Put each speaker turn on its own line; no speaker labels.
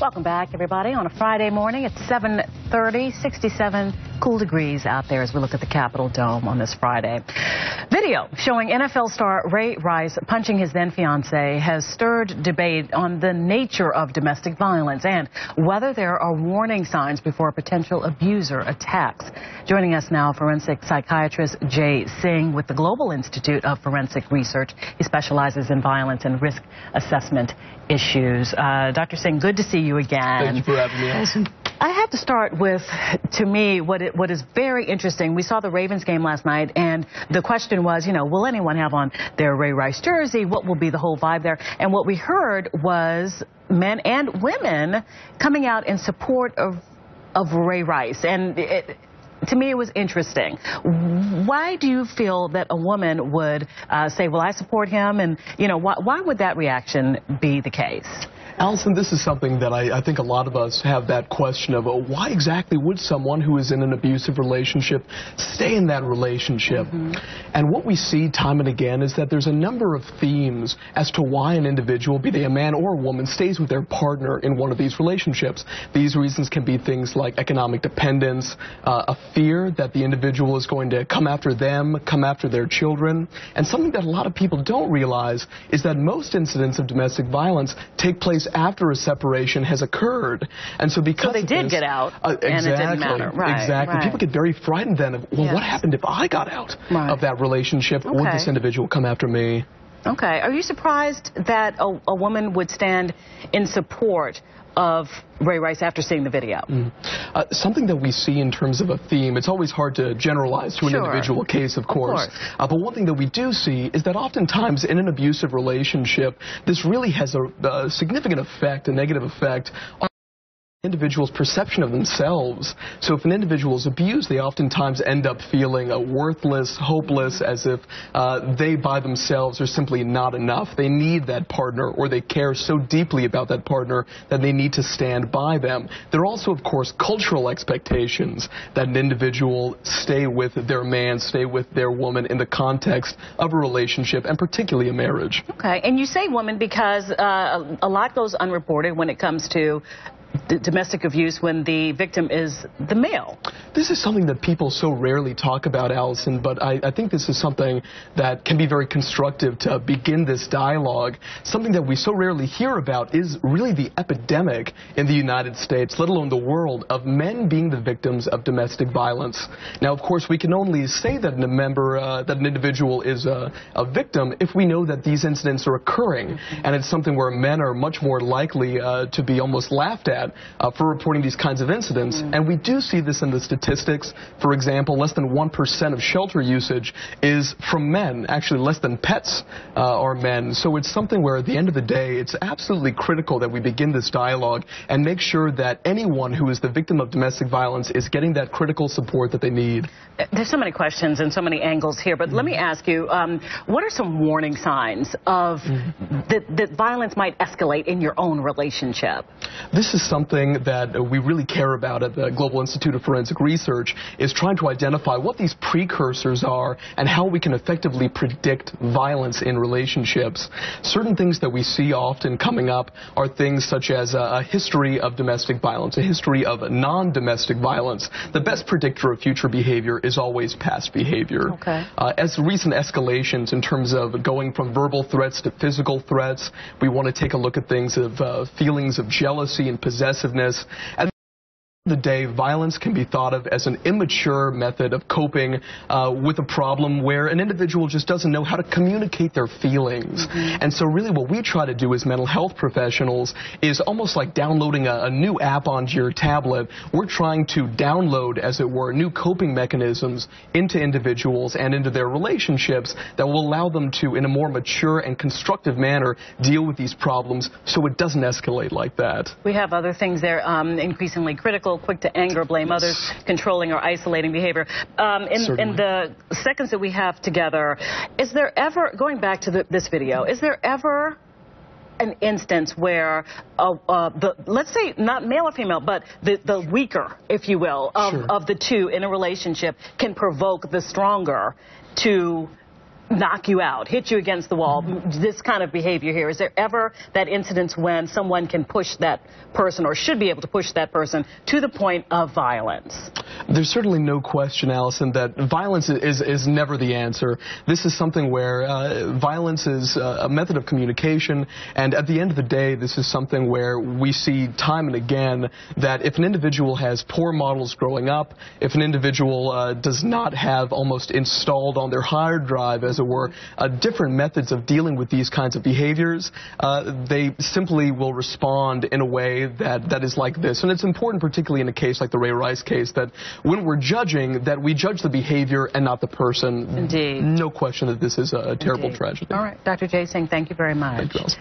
Welcome back, everybody, on a Friday morning. It's 7:30, 67 cool degrees out there as we look at the Capitol Dome on this Friday. Video showing NFL star Ray Rice punching his then-fiancée has stirred debate on the nature of domestic violence and whether there are warning signs before a potential abuser attacks. Joining us now, forensic psychiatrist Singh with the Global Institute of Forensic Research. He specializes in violence and risk assessment issues. Dr. Singh, good to see you again.
Thank you for having me, Allison.
I have to start with, to me, what is very interesting. We saw the Ravens game last night, and the question was, will anyone have on their Ray Rice jersey? What will be the whole vibe there? And what we heard was men and women coming out in support of Ray Rice. And to me, it was interesting. Why do you feel that a woman would say, well, I support him? And, why would that reaction be the case?
Allison, this is something that I think a lot of us have that question of why exactly would someone who is in an abusive relationship stay in that relationship? Mm-hmm. And what we see time and again is that there's a number of themes as to why an individual, be they a man or a woman, stays with their partner in one of these relationships. These reasons can be things like economic dependence, a fear that the individual is going to come after them, come after their children. And something that a lot of people don't realize is that most incidents of domestic violence take place after a separation has occurred. And so because
they did get out, and it didn't matter. Right,
exactly.
Right.
People get very frightened then of, well, what happened if I got out of that relationship? Would this individual come after me?
Okay. Are you surprised that a woman would stand in support of Ray Rice after seeing the video?
Something that we see in terms of a theme, it's always hard to generalize to an individual case, of course. But one thing that we do see is that oftentimes in an abusive relationship, this really has a significant effect, a negative effect on individual's perception of themselves. So if an individual is abused, they oftentimes end up feeling worthless, hopeless, as if they by themselves are simply not enough. They need that partner, or they care so deeply about that partner that they need to stand by them. There are also, of course, cultural expectations that an individual stay with their man, stay with their woman in the context of a relationship, and particularly a marriage.
Okay, and you say woman because a lot goes unreported when it comes to domestic abuse when the victim is the male.
This is something that people so rarely talk about, Allison, but I think this is something that can be very constructive to begin this dialogue. Something that we so rarely hear about is really the epidemic in the United States, let alone the world, of men being the victims of domestic violence. Now, of course, we can only say that that an individual is a victim if we know that these incidents are occurring, and it's something where men are much more likely to be almost laughed at for reporting these kinds of incidents. And we do see this in the statistics. For example, less than 1% of shelter usage is from men. Actually, less than pets are men. So it's something where at the end of the day, it's absolutely critical that we begin this dialogue and make sure that anyone who is the victim of domestic violence is getting that critical support that they need.
There's so many questions and so many angles here, but let me ask you, what are some warning signs of that violence might escalate in your own relationship?
This is something that we really care about at the Global Institute of Forensic Research, is trying to identify what these precursors are and how we can effectively predict violence in relationships. Certain things that we see often coming up are things such as a history of domestic violence, a history of non-domestic violence. The best predictor of future behavior is always past behavior.
Okay.
As recent escalations in terms of going from verbal threats to physical threats, we want to take a look at things of feelings of jealousy and possessiveness. And the day, violence can be thought of as an immature method of coping with a problem where an individual just doesn't know how to communicate their feelings. And so really what we try to do as mental health professionals is almost like downloading a new app onto your tablet. We're trying to download, as it were, new coping mechanisms into individuals and into their relationships that will allow them to, in a more mature and constructive manner, deal with these problems so it doesn't escalate like that.
We have other things there, increasingly critical, quick to anger, blame others, controlling or isolating behavior. In the seconds that we have together, is there ever, going back to this video, is there ever an instance where, let's say not male or female, but the weaker, if you will, of the two in a relationship can provoke the stronger to knock you out, hit you against the wall, this kind of behavior here? Is there ever that incidence when someone can push that person or should be able to push that person to the point of violence?
There's certainly no question, Allison, that violence is never the answer. This is something where violence is a method of communication, and at the end of the day, this is something where we see time and again that if an individual has poor models growing up, if an individual does not have almost installed on their hard drive, as it were, different methods of dealing with these kinds of behaviors, they simply will respond in a way that is like this. And it's important, particularly in a case like the Ray Rice case, that when we're judging, that we judge the behavior and not the person.
Indeed.
No question that this is a terrible tragedy.
All right. Dr. Jaysingh, thank you very much.
Thank you, Allison.